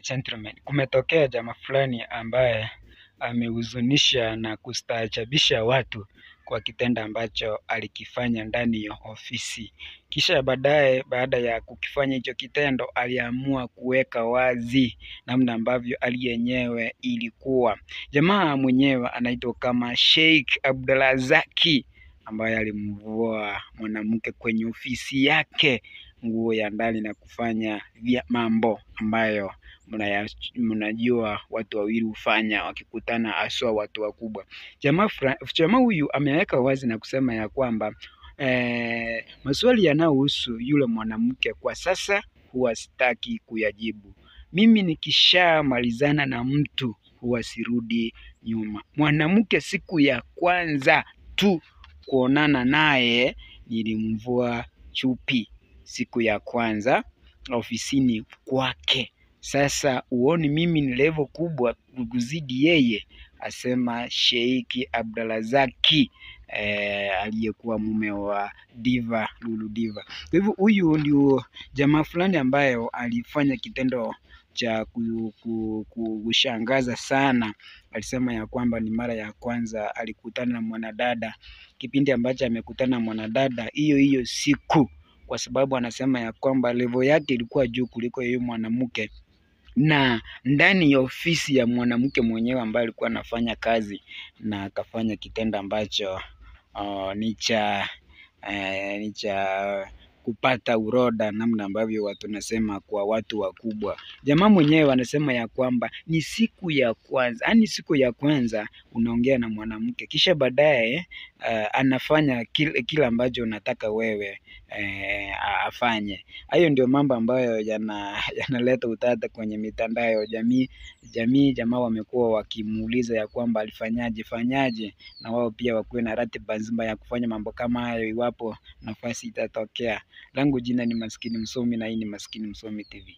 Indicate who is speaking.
Speaker 1: Gentlemen, kumetokea jamaa fulani ambaye amehuzunisha na kustaajabisha watu kwa kitendo ambacho alikifanya ndani ya ofisi. Kisha baadaye, baada ya kukifanya hicho kitendo, aliamua kuweka wazi namna ambavyo hali yenyewe ilikuwa. Jamaa mwenyewe anaitwa kama Sheikh Abdulrazaki, ambaye alimvua mwanamke kwenye ofisi yake nguo ya ndani na kufanya mambo ambayo mnajua watu wawili hufanya wakikutana, haswa watu wakubwa. Jamaa huyu ameweka wazi na kusema ya kwamba maswali yanayohusu yule mwanamke kwa sasa huwa sitaki kuyajibu. Mimi nikishamalizana na mtu huwa sirudi nyuma. Mwanamke siku ya kwanza tu kuonana naye nilimvua chupi siku ya kwanza ofisini kwake. Sasa uoni mimi ni level kubwa kuzidi yeye, asema Sheikh Abdulrazaki aliyekuwa mume wa Diva, Lulu Diva. Kwa hivyo huyu ndio jamaa fulani ambayo alifanya kitendo cha kushangaza sana. Alisema ya kwamba ni mara ya kwanza alikutana na mwanadada, kipindi ambacho amekutana na mwanadada hiyo siku, kwa sababu anasema ya kwamba level yake ilikuwa juu kuliko yeye mwanamke, na ndani ya ofisi ya mwanamke mwenyewe ambaye alikuwa anafanya kazi, na akafanya kitendo ambacho ni cha kupata uroda, namna ambavyo watu nasema kwa watu wakubwa. Jamaa mwenyewe anasema ya kwamba ni siku ya kwanza, yani siku ya kwanza unaongea na mwanamke, kisha baadaye anafanya kila ambacho unataka wewe afanye. Hayo ndio mambo ambayo yanaleta utata kwenye mitandao ya jamii. Jamaa wamekuwa wakimuuliza ya kwamba alifanyaje, na wao pia wakuwe na ratiba nzima ya kufanya mambo kama hayo iwapo nafasi itatokea. Langu jina ni Maskini Msomi na hii ni Maskini Msomi TV.